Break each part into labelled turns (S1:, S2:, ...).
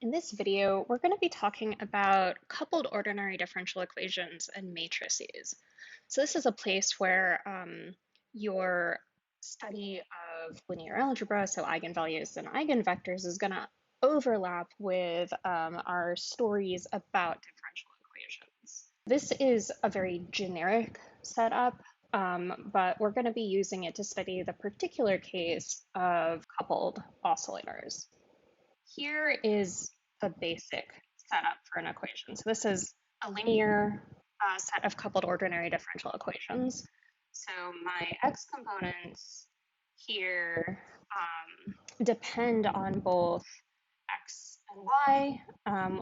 S1: In this video, we're going to be talking about coupled ordinary differential equations and matrices. So this is a place where your study of linear algebra, so eigenvalues and eigenvectors, is going to overlap with our stories about differential equations. This is a very generic setup, but we're going to be using it to study the particular case of coupled oscillators. Here is the basic setup for an equation. So this is a linear set of coupled ordinary differential equations. So my x components here depend on both x and y,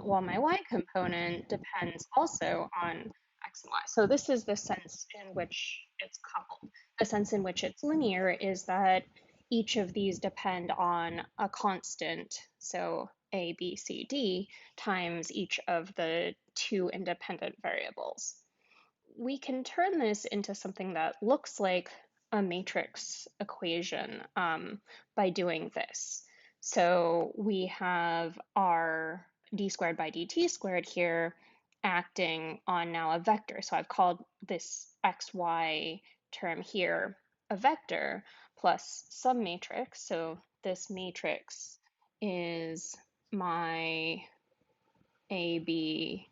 S1: while my y component depends also on x and y. So this is the sense in which it's coupled. The sense in which it's linear is that each of these depend on a constant, so a, b, c, d, times each of the two independent variables. We can turn this into something that looks like a matrix equation by doing this. So we have our d squared by dt squared here acting on now a vector. So I've called this xy term here a vector plus some matrix. So this matrix is my A, B,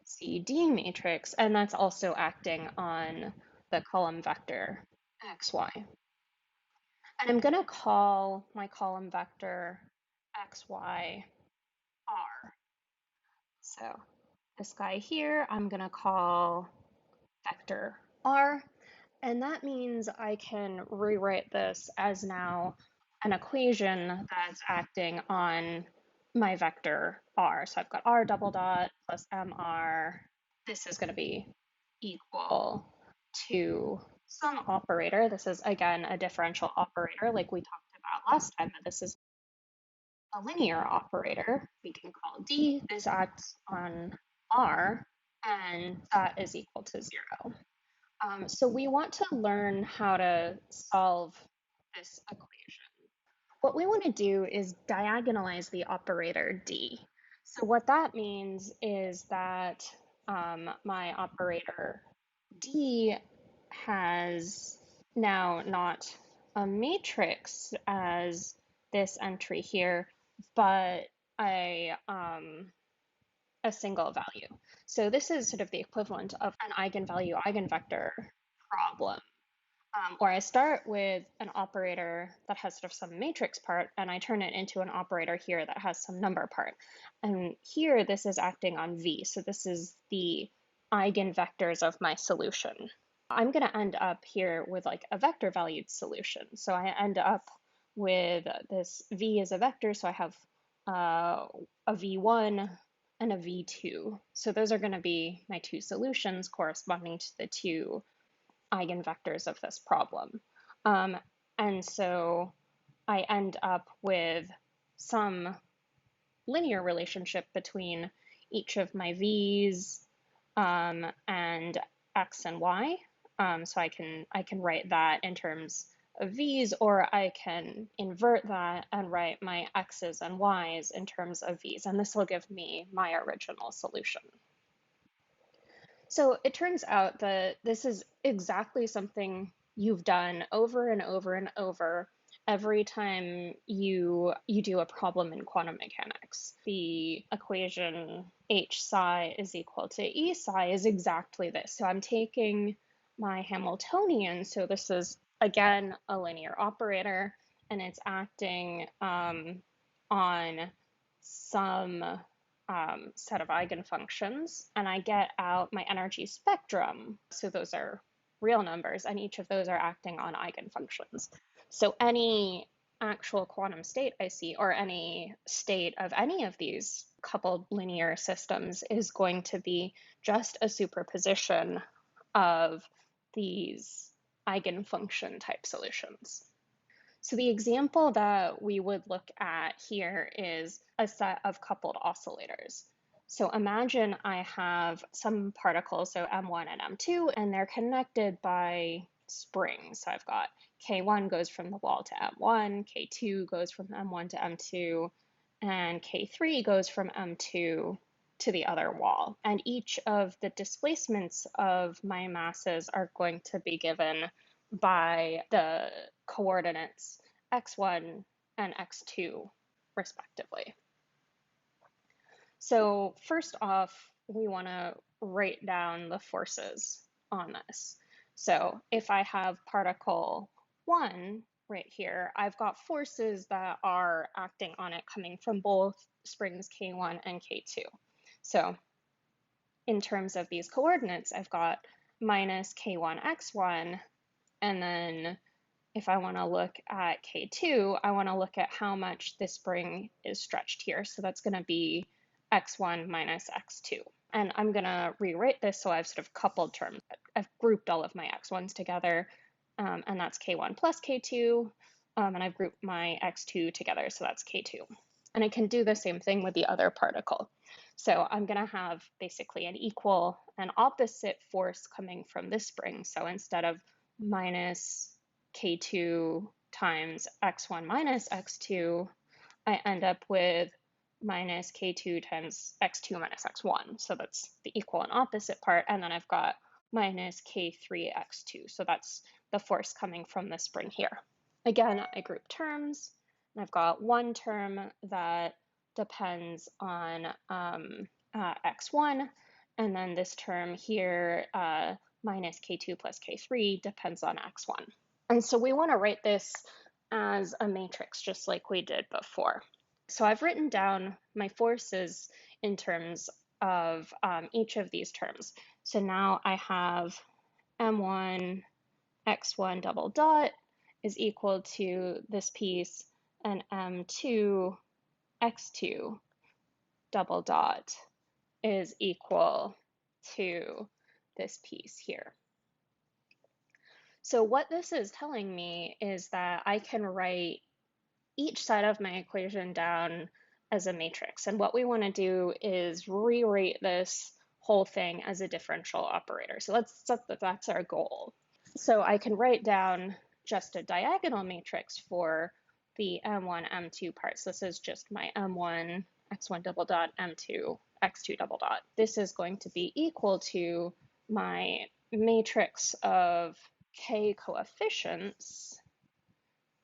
S1: C, D matrix, and that's also acting on the column vector xy. And I'm going to call my column vector xy r. So this guy here, I'm going to call vector r. And that means I can rewrite this as now an equation that's acting on my vector r. So I've got r double dot plus mr. This is going to be equal to some operator. This is, again, a differential operator like we talked about last time, but this is a linear operator we can call d. This acts on r, and that is equal to 0. So we want to learn how to solve this equation. What we want to do is diagonalize the operator d. So what that means is that my operator d has now not a matrix as this entry here, but a single value. So this is sort of the equivalent of an eigenvalue eigenvector problem, where I start with an operator that has sort of some matrix part, and I turn it into an operator here that has some number part. And here, this is acting on V. So this is the eigenvectors of my solution. I'm going to end up here with like a vector valued solution. So I end up with this V as a vector. So I have a V1 and a V2. So those are going to be my two solutions corresponding to the two eigenvectors of this problem. And so I end up with some linear relationship between each of my V's and X and Y. So I can write that in terms of V's, or I can invert that and write my X's and Y's in terms of V's, and this will give me my original solution. So it turns out that this is exactly something you've done over and over and over every time you do a problem in quantum mechanics. The equation h psi is equal to e psi is exactly this. So I'm taking my Hamiltonian, so this is again a linear operator, and it's acting on some set of eigenfunctions, and I get out my energy spectrum. So those are real numbers, and each of those are acting on eigenfunctions. So any actual quantum state I see, or any state of any of these coupled linear systems, is going to be just a superposition of these eigenfunction type solutions. So the example that we would look at here is a set of coupled oscillators. So imagine I have some particles, so M1 and M2, and they're connected by springs. So I've got K1 goes from the wall to M1, K2 goes from M1 to M2, and K3 goes from M2 to the other wall. And each of the displacements of my masses are going to be given by the coordinates x1 and x2, respectively. So first off, we want to write down the forces on this. So if I have particle 1 right here, I've got forces that are acting on it coming from both springs K1 and K2. So in terms of these coordinates, I've got minus K1 x1, and then if I want to look at K2, I want to look at how much this spring is stretched here. So that's going to be x1 minus x2. And I'm going to rewrite this so I've sort of coupled terms. I've grouped all of my x1s together, and that's K1 plus K2, and I've grouped my x2 together, so that's K2. And I can do the same thing with the other particle. So I'm going to have basically an equal and opposite force coming from this spring. So instead of minus K2 times x1 minus x2, I end up with minus K2 times x2 minus x1. So that's the equal and opposite part. And then I've got minus K3 x2. So that's the force coming from the spring here. Again, I group terms, and I've got one term that depends on x1, and then this term here, minus K2 plus K3, depends on x1. And so we want to write this as a matrix, just like we did before. So I've written down my forces in terms of each of these terms. So now I have m1 x1 double dot is equal to this piece, and m2 x2 double dot is equal to this piece here. So what this is telling me is that I can write each side of my equation down as a matrix. And what we want to do is rewrite this whole thing as a differential operator. So that's our goal. So I can write down just a diagonal matrix for the m1, m2 parts. This is just my m1, x1 double dot, m2, x2 double dot. This is going to be equal to my matrix of k coefficients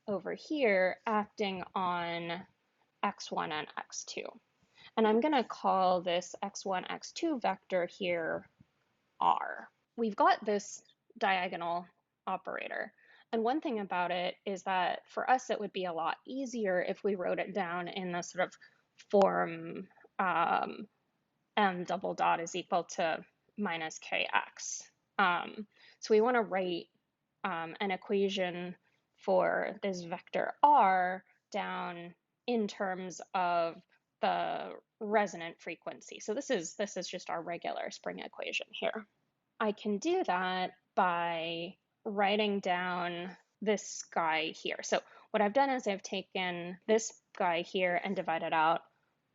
S1: over here acting on x1 and x2. And I'm going to call this x1, x2 vector here r. We've got this diagonal operator. And one thing about it is that for us, it would be a lot easier if we wrote it down in the sort of form m double dot is equal to minus kx. So we want to write an equation for this vector r down in terms of the resonant frequency. So this is just our regular spring equation here. I can do that by writing down this guy here. So what I've done is I've taken this guy here and divided out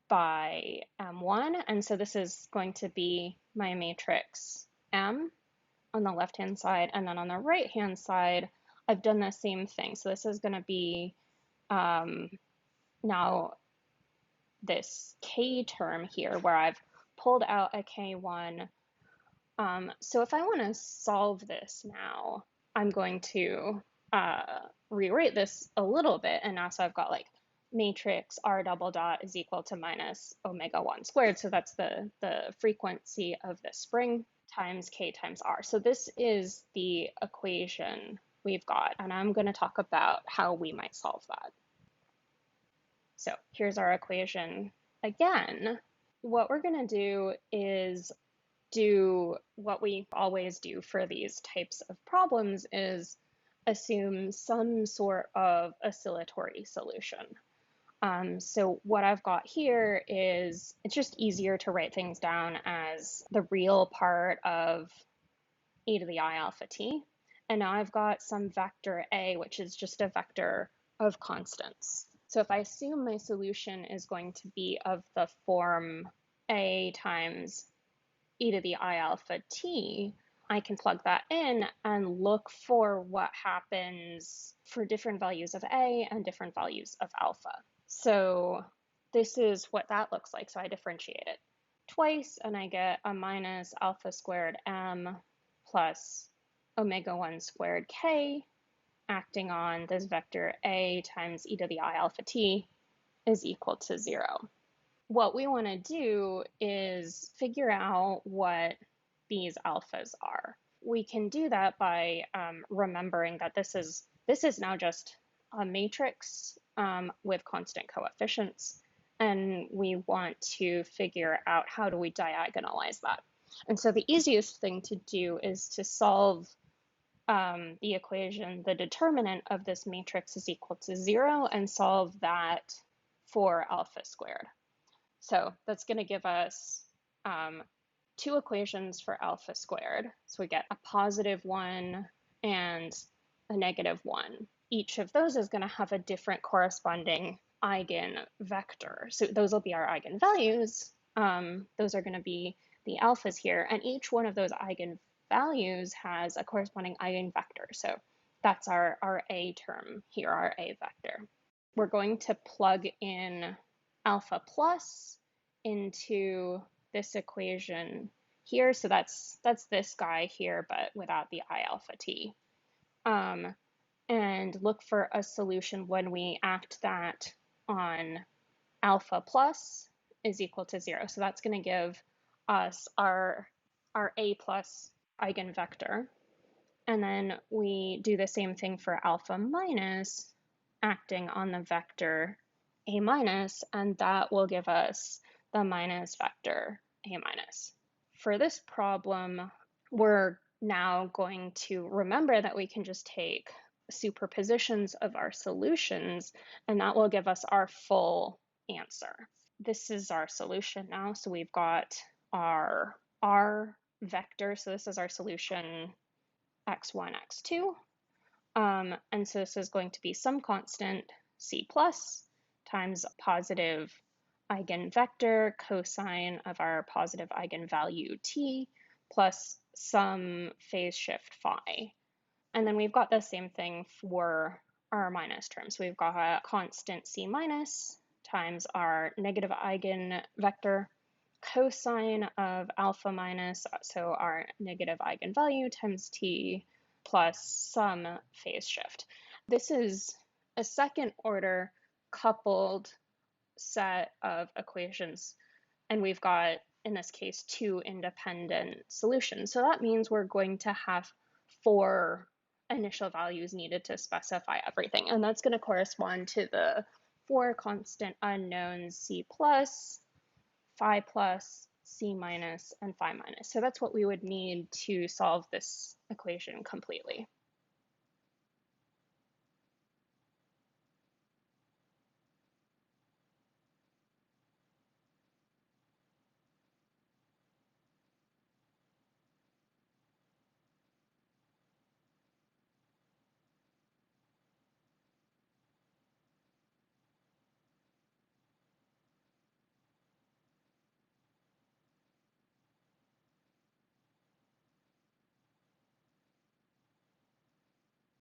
S1: by m1, and so this is going to be my matrix M on the left-hand side, and then on the right-hand side, I've done the same thing. So this is going to be now this k term here where I've pulled out a k1. So if I want to solve this now, I'm going to rewrite this a little bit, and now so I've got like matrix r double dot is equal to minus omega 1 squared. So that's the frequency of the spring times k times r. So this is the equation we've got, and I'm going to talk about how we might solve that. So here's our equation again. What we're going to do is do what we always do for these types of problems, is assume some sort of oscillatory solution. So what I've got here is, it's just easier to write things down as the real part of e to the I alpha t. And now I've got some vector a, which is just a vector of constants. So if I assume my solution is going to be of the form a times e to the I alpha t, I can plug that in and look for what happens for different values of a and different values of alpha. So this is what that looks like. So I differentiate it twice and I get a minus alpha squared m plus omega 1 squared k acting on this vector a times e to the I alpha t is equal to 0. What we want to do is figure out what these alphas are. We can do that by remembering that this is now just a matrix with constant coefficients, and we want to figure out how do we diagonalize that. And so the easiest thing to do is to solve the equation, the determinant of this matrix is equal to 0, and solve that for alpha squared. So that's going to give us two equations for alpha squared. So we get a positive 1 and a negative 1. Each of those is going to have a different corresponding eigenvector. So those will be our eigenvalues. Those are going to be the alphas here. And each one of those eigenvalues has a corresponding eigenvector. So that's our A term here, our A vector. We're going to plug in alpha plus into this equation here. So that's this guy here, but without the I alpha t. And look for a solution when we act that on alpha plus is equal to 0. So that's going to give us our A plus eigenvector. And then we do the same thing for alpha minus, acting on the vector A minus, and that will give us the minus vector A minus. For this problem, we're now going to remember that we can just take superpositions of our solutions, and that will give us our full answer. This is our solution now. So we've got our R vector. So this is our solution x1, x2. And so this is going to be some constant c plus times positive eigenvector cosine of our positive eigenvalue t plus some phase shift phi. And then we've got the same thing for our minus term. So we've got a constant c minus times our negative eigenvector cosine of alpha minus, so our negative eigenvalue times t plus some phase shift. This is a second order coupled set of equations, and we've got, in this case, two independent solutions. So that means we're going to have 4 initial values needed to specify everything, and that's going to correspond to the 4 constant unknowns c plus, phi plus, c minus, and phi minus. So that's what we would need to solve this equation completely.